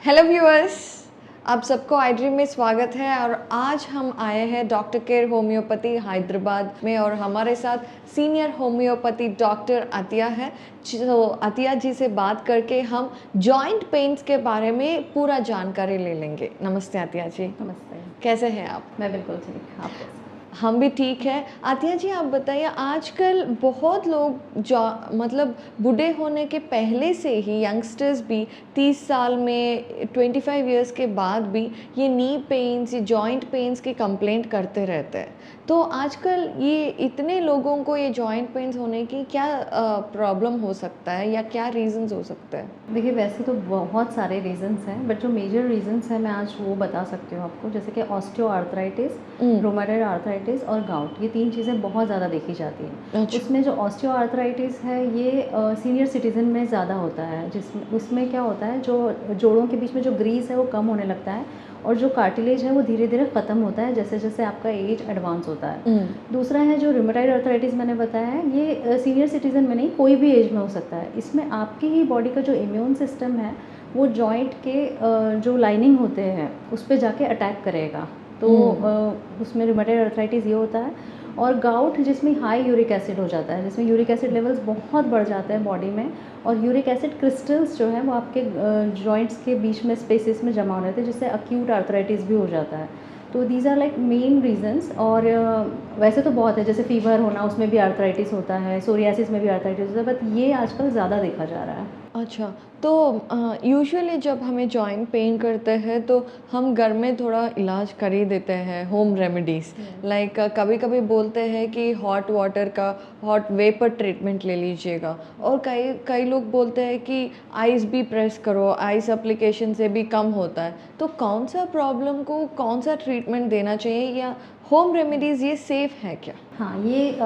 Hello viewers, आप सबको आई dream में स्वागत है। और आज हम आए हैं डॉक्टर केयर होम्योपैथी हैदराबाद में और हमारे साथ सीनियर होम्योपैथी डॉक्टर अतिया है। तो अतिया जी से बात करके हम जॉइंट पेन्स के बारे में पूरा जानकारी ले लेंगे। नमस्ते अतिया जी। नमस्ते। कैसे हैं आप? मैं बिल्कुल ठीक, आप कैसे? हम भी ठीक है। आतिया जी, आप बताइए, आजकल बहुत लोग जो मतलब बूढ़े होने के पहले से ही यंगस्टर्स भी 30 साल में 25 इयर्स के बाद भी ये नी पेन्स, ये जॉइंट पेन्स की कंप्लेंट करते रहते हैं। तो आजकल ये इतने लोगों को ये जॉइंट पेन्स होने की क्या प्रॉब्लम हो सकता है या क्या रीजंस हो सकते हैं? देखिए, वैसे तो बहुत सारे रीज़न्स हैं, बट जो मेजर रीज़न्स हैं मैं आज वो बता सकती हूँ आपको। जैसे कि ऑस्टियो आर्थराइटिस, रोमेटॉइड आर्थराइटिस और गाउट, ये 3 चीज़ें बहुत ज़्यादा देखी जाती हैं। अच्छा। उसमें जो ऑस्टियो आर्थराइटिस है ये सीनियर सिटीज़न में ज़्यादा होता है, जिसमें उसमें क्या होता है, जो जोड़ों के बीच में जो ग्रीस है वो कम होने लगता है और जो कार्टिलेज है वो धीरे धीरे ख़त्म होता है जैसे जैसे आपका एज एडवांस होता है। दूसरा है जो रूमेटॉइड आर्थराइटिस, मैंने बताया है ये सीनियर सिटीज़न में नहीं, कोई भी एज में हो सकता है। इसमें आपकी ही बॉडी का जो इम्यून सिस्टम है वो जॉइंट के जो लाइनिंग होते हैं उस पर जाके अटैक करेगा, तो उसमें रूमेटॉइड आर्थराइटिस ये होता है। और गाउट जिसमें हाई यूरिक एसिड हो जाता है, जिसमें यूरिक एसिड लेवल्स बहुत बढ़ जाते हैं बॉडी में, और यूरिक एसिड क्रिस्टल्स जो है वो आपके जॉइंट्स के बीच में स्पेसेस में जमा हो रहते हैं, जिससे अक्यूट आर्थराइटिस भी हो जाता है। तो these are like main reasons. और वैसे तो बहुत है, जैसे फीवर होना उसमें भी आर्थराइटिस होता है, सोरियासिस में भी आर्थराइटिस होता है, बट ये आजकल ज़्यादा देखा जा रहा है। अच्छा, तो यूजुअली जब हमें जॉइंट पेन करते हैं तो हम घर में थोड़ा इलाज कर ही देते हैं, होम रेमेडीज़। लाइक कभी कभी बोलते हैं कि हॉट वाटर का हॉट वेपर ट्रीटमेंट ले लीजिएगा, और कई कई लोग बोलते हैं कि आइस भी प्रेस करो, आइस एप्लीकेशन से भी कम होता है। तो कौन सा प्रॉब्लम को कौन सा ट्रीटमेंट देना चाहिए, या होम रेमेडीज़ ये सेफ़ है क्या? हाँ, ये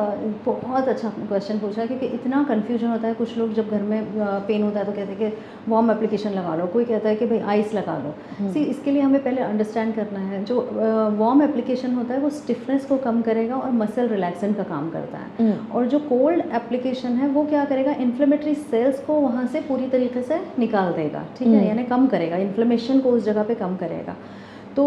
बहुत अच्छा क्वेश्चन पूछा, क्योंकि इतना कन्फ्यूजन होता है। कुछ लोग जब घर में पेन होता है तो कहते हैं कि वार्म एप्लीकेशन लगा लो, कोई कहता है कि भाई आइस लगा लो। सी, इसके लिए हमें पहले अंडरस्टैंड करना है, जो वार्म एप्लीकेशन होता है वो स्टिफनेस को कम करेगा और मसल रिलैक्सेंट का काम करता है। और जो कोल्ड एप्लीकेशन है वो क्या करेगा, इन्फ्लेमेटरी सेल्स को वहाँ से पूरी तरीके से निकाल देगा, ठीक है, यानी कम करेगा, इन्फ्लेमेशन को उस जगह पे कम करेगा। तो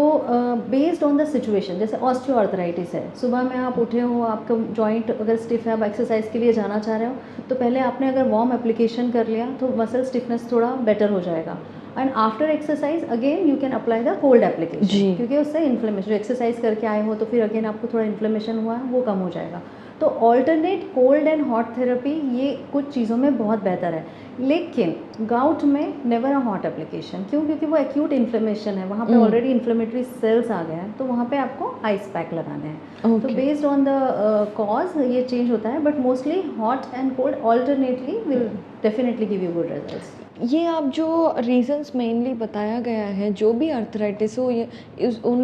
बेस्ड ऑन द सिचुएशन, जैसे ऑस्टियो आर्थराइटिस है, सुबह में आप उठे हो, आपका जॉइंट अगर स्टिफ है, आप एक्सरसाइज के लिए जाना चाह रहे हो, तो पहले आपने अगर वार्म एप्लीकेशन कर लिया तो मसल स्टिफनेस थोड़ा बेटर हो जाएगा। And after exercise again you can apply the cold application, क्योंकि उससे इन्फ्लेमेशन, जो एक्सरसाइज करके आए हो तो फिर अगेन आपको थोड़ा इन्फ्लेमेशन हुआ है वो कम हो जाएगा। तो alternate cold and hot therapy ये कुछ चीज़ों में बहुत बेहतर है, लेकिन गाउट में नेवर अ हॉट एप्लीकेशन। क्यों? क्योंकि वो एक्यूट इन्फ्लेमेशन है, वहाँ पे ऑलरेडी इन्फ्लेमेटरी सेल्स आ गए हैं, तो वहाँ पे आपको आइस पैक लगाने हैं। तो बेस्ड ऑन द कॉज ये चेंज होता है, but mostly hot and cold alternately will definitely give you good results. ये आप जो रीजंस मेनली बताया गया है, जो भी अर्थराइटिस हो, ये उन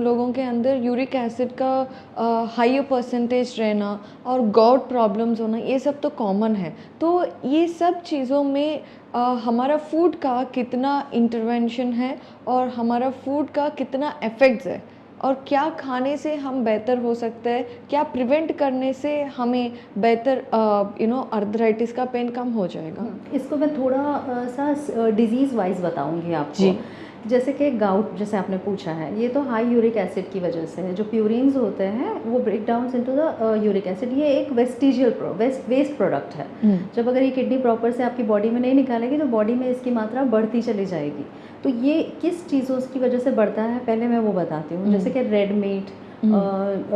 लोगों के अंदर यूरिक एसिड का हाई परसेंटेज रहना और गॉट प्रॉब्लम्स होना, ये सब तो कॉमन है। तो ये सब चीज़ों में हमारा फूड का कितना इंटरवेंशन है और हमारा फूड का कितना इफ़ेक्ट्स है, और क्या खाने से हम बेहतर हो सकते हैं, क्या प्रिवेंट करने से हमें बेहतर आर्थराइटिस का पेन कम हो जाएगा? इसको मैं थोड़ा सा डिजीज़ वाइज बताऊंगी आपको जी। जैसे कि गाउट, जैसे आपने पूछा है, ये तो हाई यूरिक एसिड की वजह से है। जो प्यूरिन्स होते हैं वो break down into the uric acid, ये एक वेस्टिजियल वेस्ट प्रोडक्ट है। जब अगर ये किडनी प्रॉपर से आपकी बॉडी में नहीं निकालेगी तो बॉडी में इसकी मात्रा बढ़ती चली जाएगी। तो ये किस चीज़ों की वजह से बढ़ता है पहले मैं वो बताती हूँ। जैसे कि red meat,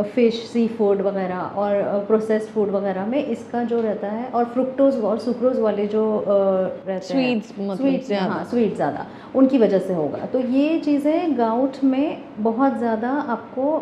fish, sea food वगैरह और प्रोसेस्ड फूड वगैरह में इसका जो रहता है, और फ्रुक्टोज और सुक्रोज वाले जो रहते हैं स्वीट्स, हाँ स्वीट ज़्यादा, उनकी वजह से होगा। तो ये चीज़ें गाउट में बहुत ज़्यादा आपको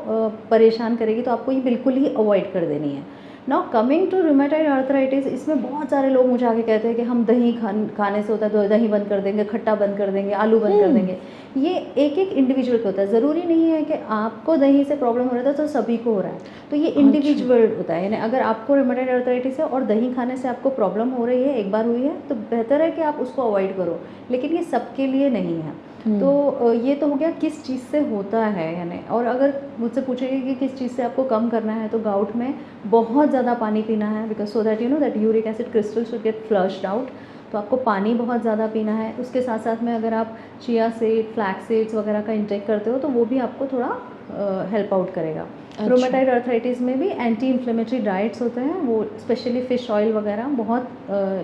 परेशान करेगी, तो आपको ये बिल्कुल ही अवॉइड कर देनी है। Now coming to rheumatoid arthritis, इसमें बहुत सारे लोग मुझे आके कहते हैं कि हम दही खाने से होता है तो दही बंद कर देंगे, खट्टा बंद कर देंगे, आलू बंद कर देंगे। ये एक एक इंडिविजुअल को होता है, ज़रूरी नहीं है कि आपको दही से प्रॉब्लम हो रहा था तो सभी को हो रहा है। तो ये इंडिविजुअल होता है, यानी अगर आपको रूमेटॉइड आर्थराइटिस है और दही खाने से आपको प्रॉब्लम हो रही है, एक बार हुई है, तो बेहतर है कि आप उसको अवॉइड करो, लेकिन ये सबके लिए नहीं है। तो ये तो हो गया किस चीज़ से होता है, यानी। और अगर मुझसे पूछेंगे कि किस चीज़ से आपको कम करना है, तो गाउट में बहुत ज़्यादा पानी पीना है, because so that you know that uric acid crystal should get flushed out. तो आपको पानी बहुत ज़्यादा पीना है। उसके साथ साथ में अगर आप चिया सीड, फ्लैक्स सीड्स वगैरह का इंटेक करते हो तो वो भी आपको थोड़ा हेल्प आउट करेगा। रूमेटाइड अर्थराइटिस में भी एंटी इन्फ्लेमेटरी डाइट्स होते हैं, वो स्पेशली फ़िश ऑयल वगैरह बहुत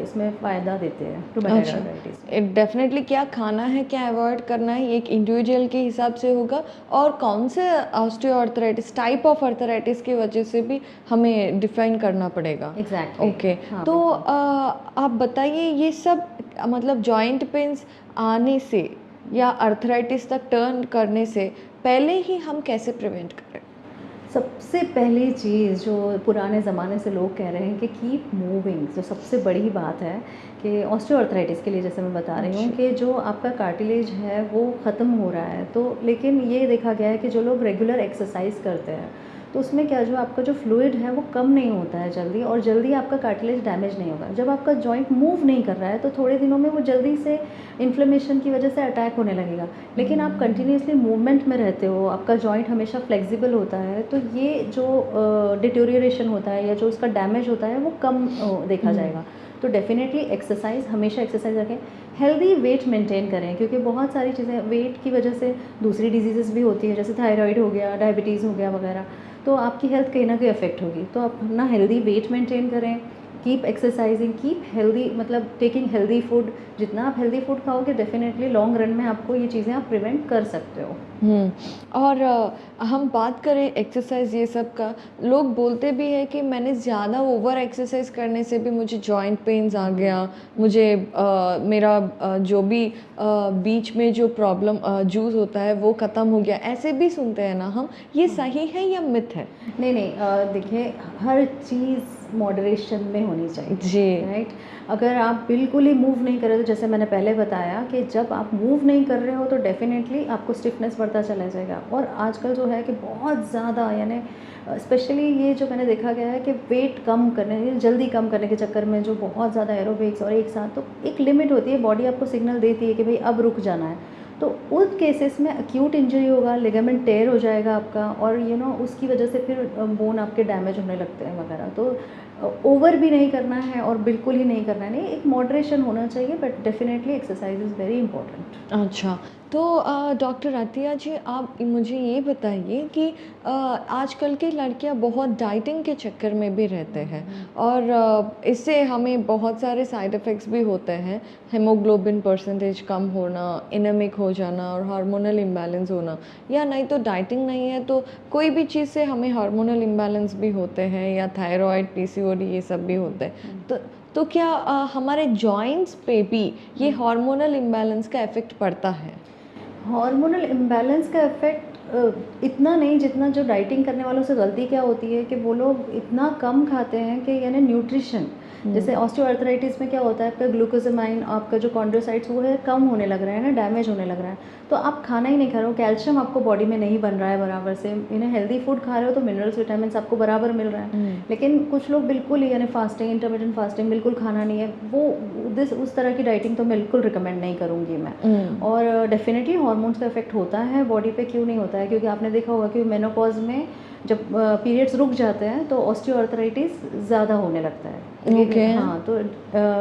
इसमें फ़ायदा देते हैं रूमेटाइड अर्थराइटिस में। डेफिनेटली क्या खाना है, क्या अवॉइड करना है, ये एक इंडिविजुअल के हिसाब से होगा, और कौन से ऑस्टियोआर्थराइटिस, टाइप ऑफ अर्थराइटिस की वजह से भी हमें डिफाइन करना पड़ेगा। एग्जैक्टली। ओके, हाँ, तो बिल्कुल। आप बताइए ये सब मतलब जॉइंट पेन्स आने से या अर्थराइटिस तक टर्न करने से पहले ही हम कैसे प्रिवेंट करें? सबसे पहली चीज़ जो पुराने ज़माने से लोग कह रहे हैं कि कीप मूविंग, जो सबसे बड़ी बात है कि ऑस्टियोआर्थराइटिस के लिए जैसे मैं बता रही हूँ कि जो आपका कार्टिलेज है वो ख़त्म हो रहा है, तो लेकिन ये देखा गया है कि जो लोग रेगुलर एक्सरसाइज करते हैं तो उसमें क्या, जो आपका जो फ्लूइड है वो कम नहीं होता है जल्दी, और जल्दी आपका कार्टिलेज डैमेज नहीं होगा। जब आपका जॉइंट मूव नहीं कर रहा है तो थोड़े दिनों में वो जल्दी से इन्फ्लेमेशन की वजह से अटैक होने लगेगा। लेकिन आप कंटिन्यूसली मूवमेंट में रहते हो, आपका जॉइंट हमेशा फ्लेक्सिबल होता है, तो ये जो डिटोरिएशन होता है या जो उसका डैमेज होता है वो कम देखा जाएगा। तो डेफिनेटली एक्सरसाइज, हमेशा एक्सरसाइज रखें। हेल्दी वेट मेंटेन करें, क्योंकि बहुत सारी चीज़ें वेट की वजह से दूसरी डिजीज़ेस भी होती है, जैसे थायराइड हो गया, डायबिटीज़ हो गया वगैरह, तो आपकी हेल्थ कहीं ना कहीं अफेक्ट होगी। तो आप अपना हेल्दी वेट मेंटेन करें, कीप एक्सरसाइजिंग, कीप हेल्दी, मतलब टेकिंग हेल्दी फूड। जितना आप हेल्दी फूड खाओगे डेफिनेटली लॉन्ग रन में आपको ये चीज़ें आप प्रिवेंट कर सकते हो। और हम बात करें एक्सरसाइज ये सब का, लोग बोलते भी है कि मैंने ज़्यादा ओवर एक्सरसाइज करने से भी मुझे जॉइंट पेन्स आ गया, मुझे मेरा जो भी बीच में जो प्रॉब्लम जूस होता है वो ख़त्म हो गया, ऐसे भी सुनते हैं ना हम, ये सही है या मिथ है? नहीं नहीं, देखिए हर चीज़ मॉडरेशन में होनी चाहिए जी। राइट। अगर आप बिल्कुल ही मूव नहीं कर रहे, तो जैसे मैंने पहले बताया कि जब आप मूव नहीं कर रहे हो तो डेफिनेटली आपको स्टिफनेस बढ़ता चला जाएगा। और आजकल जो है कि बहुत ज़्यादा, यानी स्पेशली ये जो मैंने देखा गया है कि वेट कम करने, जल्दी कम करने के चक्कर में जो बहुत ज़्यादा एरोबिक्स और एक साथ, तो एक लिमिट होती है, बॉडी आपको सिग्नल देती है कि भाई अब रुक जाना है। तो उस केसेस में एक्यूट इंजरी होगा, लिगामेंट टेयर हो जाएगा आपका, और उसकी वजह से फिर बोन आपके डैमेज होने लगते हैं वगैरह। तो ओवर भी नहीं करना है और बिल्कुल ही नहीं करना है, नहीं, एक मॉडरेशन होना चाहिए, but definitely exercise is very important. अच्छा, तो डॉक्टर अतिया जी, आप मुझे ये बताइए कि आजकल की लड़कियां बहुत डाइटिंग के चक्कर में भी रहते हैं, और इससे हमें बहुत सारे साइड इफ़ेक्ट्स भी होते हैं, हेमोग्लोबिन परसेंटेज कम होना, एनीमिक हो जाना और हार्मोनल इम्बैलेंस होना, या नहीं तो डाइटिंग नहीं है तो कोई भी चीज़ से हमें हार्मोनल इम्बैलेंस भी होते हैं, या थायराइड, पीसीओडी, ये सब भी होते हैं। तो क्या हमारे जॉइंट्स पे भी ये हार्मोनल इम्बैलेंस का इफ़ेक्ट पड़ता है? हार्मोनल इम्बैलेंस का इफ़ेक्ट इतना नहीं, जितना जो डाइटिंग करने वालों से गलती क्या होती है कि वो लोग इतना कम खाते हैं कि यानी न्यूट्रिशन, जैसे ऑस्टियोआर्थराइटिस में क्या होता है, आपका ग्लूकोसामाइन, आपका जो कॉन्ड्रोसाइट्स वो है कम होने लग रहा है ना, डैमेज होने लग रहा है, तो आप खाना ही नहीं खा रहे हो, कैल्शियम आपको बॉडी में नहीं बन रहा है बराबर से, हेल्दी फूड खा रहे हो तो मिनरल्स, विटामिन आपको बराबर मिल रहा है। लेकिन कुछ लोग बिल्कुल ही, यानी फास्टिंग, इंटरमिटेंट फास्टिंग, बिल्कुल खाना नहीं है, वो उस तरह की डाइटिंग तो बिल्कुल रिकमेंड नहीं करूँगी मैं। और डेफिनेटली हार्मोन्स का इफेक्ट होता है बॉडी पे, क्यों नहीं होता है, क्योंकि आपने देखा होगा कि मेनोपॉज में जब पीरियड्स रुक जाते हैं तो ऑस्टियोआर्थराइटिस ज़्यादा होने लगता है। ओके। हाँ, तो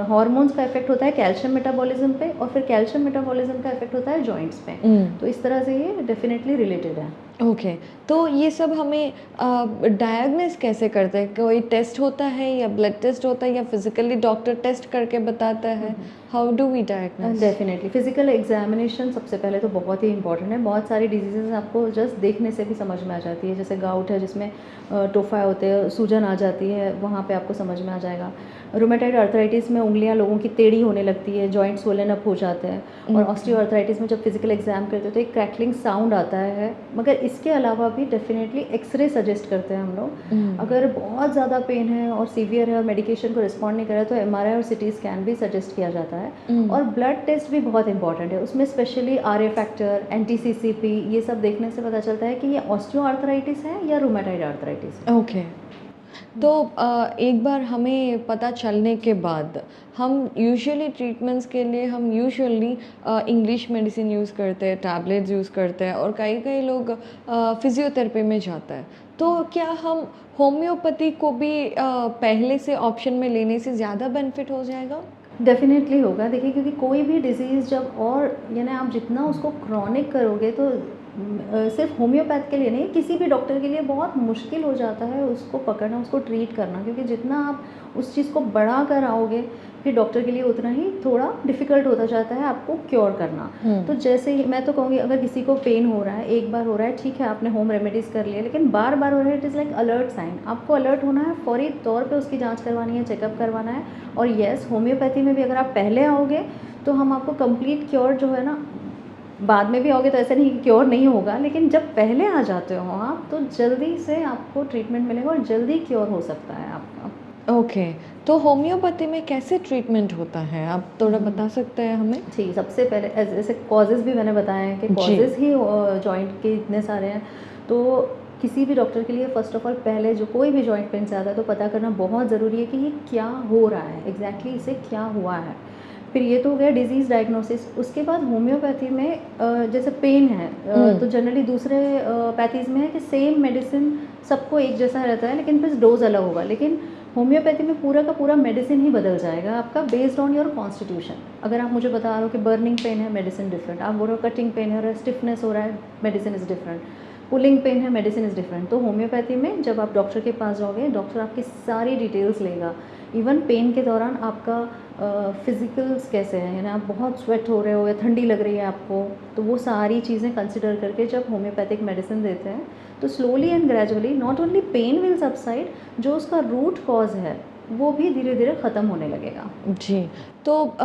हार्मोन्स का इफेक्ट होता है कैल्शियम मेटाबॉलिज्म पे, और फिर कैल्शियम मेटाबॉलिज्म का इफेक्ट होता है जॉइंट्स पे। तो इस तरह से ये डेफिनेटली रिलेटेड है। ओके, तो ये सब हमें डायग्नोस कैसे करते हैं? कोई टेस्ट होता है या ब्लड टेस्ट होता है या फिजिकली डॉक्टर टेस्ट करके बताता है? How do we diagnose? Definitely physical examination सबसे पहले तो बहुत ही इंपॉर्टेंट है। बहुत सारी डिजीजेज आपको जस्ट देखने से भी समझ में आ जाती है, जैसे गाउट है जिसमें टोफा होते हैं, सूजन आ जाती है, वहाँ पे आपको समझ में आ जाएगा। रूमेटाइड अर्थराइटिस में उंगलियां लोगों की टेढ़ी होने लगती है, जॉइंट स्वोलन अप हो जाते हैं। और ऑस्टियोआर्थराइटिस में जब फिजिकल एग्जाम करते हैं तो एक क्रैकलिंग साउंड आता है। मगर इसके अलावा भी डेफिनेटली एक्सरे सजेस्ट करते हैं हम लोग। अगर बहुत ज़्यादा पेन है और सीवियर है और मेडिकेशन को रिस्पॉन्ड नहीं कर रहा है तो एमआरआई और सिटी स्कैन भी सजेस्ट किया जाता है। और ब्लड टेस्ट भी बहुत इंपॉर्टेंट है, उसमें स्पेशली आरए फैक्टर, एंटीसीसीपी, ये सब देखने से पता चलता है कि ये ऑस्टियोआर्थराइटिस है या रूमेटाइड अर्थराइटिस है। ओके, तो एक बार हमें पता चलने के बाद हम यूजुअली ट्रीटमेंट्स के लिए हम यूजुअली इंग्लिश मेडिसिन यूज़ करते हैं, टैबलेट्स यूज़ करते हैं, और कई कई लोग फिजियोथेरेपी में जाता है। तो क्या हम होम्योपैथी को भी पहले से ऑप्शन में लेने से ज़्यादा बेनिफिट हो जाएगा? डेफ़िनेटली होगा। देखिए, क्योंकि कोई भी डिज़ीज़ जब, और यानी आप जितना उसको क्रॉनिक करोगे तो सिर्फ़ होम्योपैथ के लिए नहीं, किसी भी डॉक्टर के लिए बहुत मुश्किल हो जाता है उसको पकड़ना, उसको ट्रीट करना, क्योंकि जितना आप उस चीज़ को बढ़ा कर आओगे, फिर डॉक्टर के लिए उतना ही थोड़ा डिफ़िकल्ट होता जाता है आपको क्योर करना। तो जैसे ही मैं तो कहूँगी, अगर किसी को पेन हो रहा है, एक बार हो रहा है, ठीक है, आपने होम रेमेडीज़ कर लिया, लेकिन बार-बार हो रहा है, it is like alert sign. आपको अलर्ट होना है, फ़ौरी तौर पे उसकी जाँच करवानी है, चेकअप करवाना है। और येस, होम्योपैथी में भी अगर आप पहले आओगे तो हम आपको कंप्लीट क्योर जो है ना, बाद में भी आओगे तो ऐसा नहीं कि क्योर नहीं होगा, लेकिन जब पहले आ जाते हो आप तो जल्दी से आपको ट्रीटमेंट मिलेगा और जल्दी क्योर हो सकता है आपका। ओके, तो होम्योपैथी में कैसे ट्रीटमेंट होता है, आप थोड़ा बता सकते हैं हमें? जी, सबसे पहले ऐसे कॉजेज़ भी मैंने बताए हैं कि जी। कॉजेज़ ही जॉइंट के इतने सारे हैं। तो किसी भी डॉक्टर के लिए फ़र्स्ट ऑफ़ ऑल, पहले जो कोई भी जॉइंट पेन से आता है तो पता करना बहुत ज़रूरी है कि ये क्या हो रहा है, एग्ज़ैक्टली इसे क्या हुआ है। फिर ये तो हो गया डिज़ीज़ डायग्नोसिस। उसके बाद होम्योपैथी में जैसे पेन है, तो जनरली दूसरे पैथीज़ में है कि सेम मेडिसिन सबको एक जैसा रहता है, लेकिन फिर डोज़ अलग होगा। लेकिन होम्योपैथी में पूरा का पूरा मेडिसिन ही बदल जाएगा आपका, बेस्ड ऑन योर कॉन्स्टिट्यूशन। अगर आप मुझे बता रहे हो कि बर्निंग पेन है, मेडिसिन डिफरेंट। आप बोल रहे हो कटिंग पेन है, स्टिफनेस हो रहा है, medicine is different. Pulling pain है, मेडिसिन इज़ डिफरेंट। तो होम्योपैथी में जब आप डॉक्टर के पास जाओगे, डॉक्टर आपकी सारी डिटेल्स लेगा। इवन पेन के दौरान आपका फिज़िकल्स कैसे हैं, यानी आप बहुत स्वेट हो रहे हो या ठंडी लग रही है आपको, तो वो सारी चीज़ें कंसिडर करके जब होम्योपैथिक मेडिसिन देते हैं तो slowly and gradually not only pain will subside, जो उसका रूट कॉज है वो भी धीरे धीरे ख़त्म होने लगेगा। जी, तो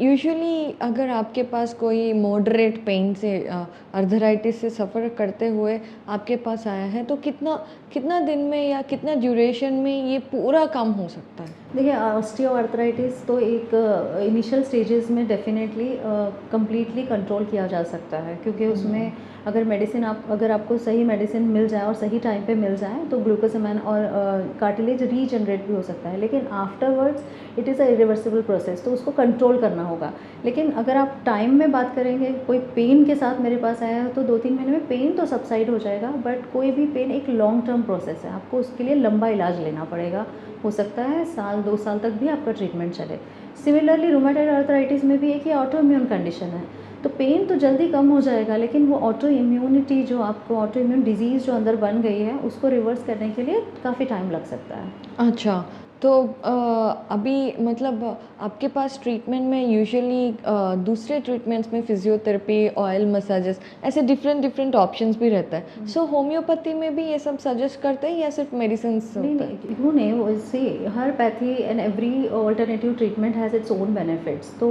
यूजुअली अगर आपके पास कोई मॉडरेट पेन से आर्थराइटिस से सफ़र करते हुए आपके पास आया है, तो कितना कितना दिन में या कितना ड्यूरेशन में ये पूरा कम हो सकता है? देखिए, ऑस्टियोआर्थराइटिस तो एक इनिशियल स्टेजेस में डेफिनेटली कंप्लीटली कंट्रोल किया जा सकता है, क्योंकि उसमें अगर मेडिसिन अगर आपको सही मेडिसिन मिल जाए और सही टाइम पे मिल जाए तो ग्लूकोसामाइन और कार्टिलेज रीजनरेट भी हो सकता है। लेकिन afterwards it is a irreversible process, तो उसको कंट्रोल करना होगा। लेकिन अगर आप टाइम में बात करेंगे, कोई पेन के साथ मेरे पास आया है तो 2-3 महीने में पेन तो सबसाइड हो जाएगा, बट कोई भी पेन एक लॉन्ग टर्म प्रोसेस है, आपको उसके लिए लंबा इलाज लेना पड़ेगा। हो सकता है साल 2 साल तक भी आपका ट्रीटमेंट चले। सिमिलरली रूमेटॉइड आर्थराइटिस में भी एक ही ऑटो इम्यून कंडीशन है, तो पेन तो जल्दी कम हो जाएगा, लेकिन वो ऑटो इम्यूनिटी जो आपको, ऑटो इम्यून डिजीज़ जो अंदर बन गई है, उसको रिवर्स करने के लिए काफ़ी टाइम लग सकता है। अच्छा, तो अभी मतलब आपके पास ट्रीटमेंट में यूजुअली दूसरे ट्रीटमेंट्स में फिजियोथेरेपी, ऑयल मसाजेस, ऐसे डिफरेंट डिफरेंट ऑप्शंस भी रहता है। सो होम्योपैथी में भी ये सब सजेस्ट करते हैं या सिर्फ मेडिसिन्स नहीं होता है? नहीं, क्यों नहीं, वो सी हर pathy and every alternative treatment has its own benefits. तो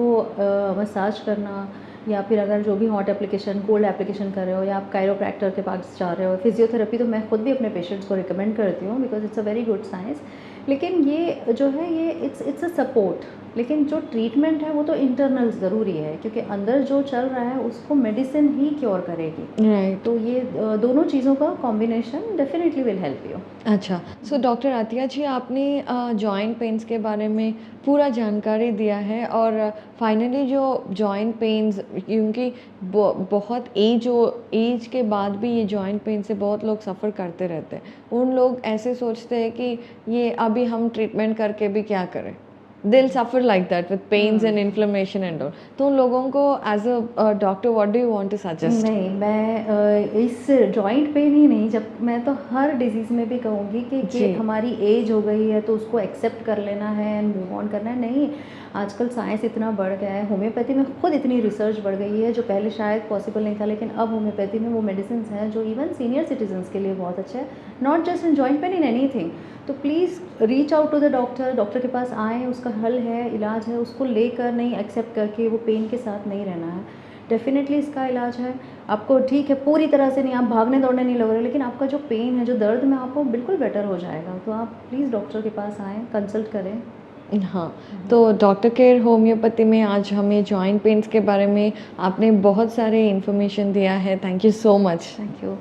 मसाज करना, या फिर अगर जो भी हॉट एप्लीकेशन, कोल्ड एप्लीकेशन कर रहे हो, या आप कायरोप्रैक्टर के पास जा रहे हो, फिजियोथेरेपी तो मैं खुद भी अपने पेशेंट्स को रिकमेंड करती हूँ, because it's a very good science. लेकिन ये जो है, ये इट्स अ सपोर्ट। लेकिन जो ट्रीटमेंट है वो तो इंटरनल ज़रूरी है, क्योंकि अंदर जो चल रहा है उसको मेडिसिन ही क्योर करेगी। राइट। तो ये दोनों चीज़ों का combination definitely will help you. अच्छा, सो डॉक्टर आतिया जी, आपने जॉइंट पेन्स के बारे में पूरा जानकारी दिया है, और फाइनली जो जॉइंट पेन्स, क्योंकि बहुत एज के बाद भी ये जॉइंट पेन से बहुत लोग सफ़र करते रहते हैं। उन लोग ऐसे सोचते हैं कि ये अभी हम ट्रीटमेंट करके भी क्या करें, they'll suffer like that with pains and inflammation and all. तो उन लोगों को as a doctor what do you want to suggest? नहीं, मैं इस जॉइंट पेन ही नहीं, जब मैं तो हर डिजीज़ में भी कहूँगी कि हमारी एज हो गई है तो उसको एक्सेप्ट कर लेना है एंड मूव ऑन करना है। नहीं, आजकल साइंस इतना बढ़ गया है, होम्योपैथी में खुद इतनी रिसर्च बढ़ गई है, जो पहले शायद पॉसिबल नहीं था, लेकिन अब होम्योपैथी में वो मेडिसिन हैं जो इवन सीनियर सिटीजन्स के लिए बहुत अच्छा है, not just in joint pain, in anything. तो please reach out to the doctor, doctor के पास आएँ, उसका हल है, इलाज है, उसको लेकर नहीं एक्सेप्ट करके वो पेन के साथ नहीं रहना है। डेफिनेटली इसका इलाज है। आपको ठीक है, पूरी तरह से नहीं, आप भागने दौड़ने नहीं लग रहे, लेकिन आपका जो पेन है, जो दर्द में आपको बिल्कुल बेटर हो जाएगा। तो आप प्लीज़ डॉक्टर के पास आएँ, कंसल्ट करें। हाँ, तो डॉक्टर केयर होम्योपैथी में आज हमें जॉइंट पेन्स के बारे में आपने बहुत सारे इन्फॉर्मेशन दिया है। Thank you so much. Thank you.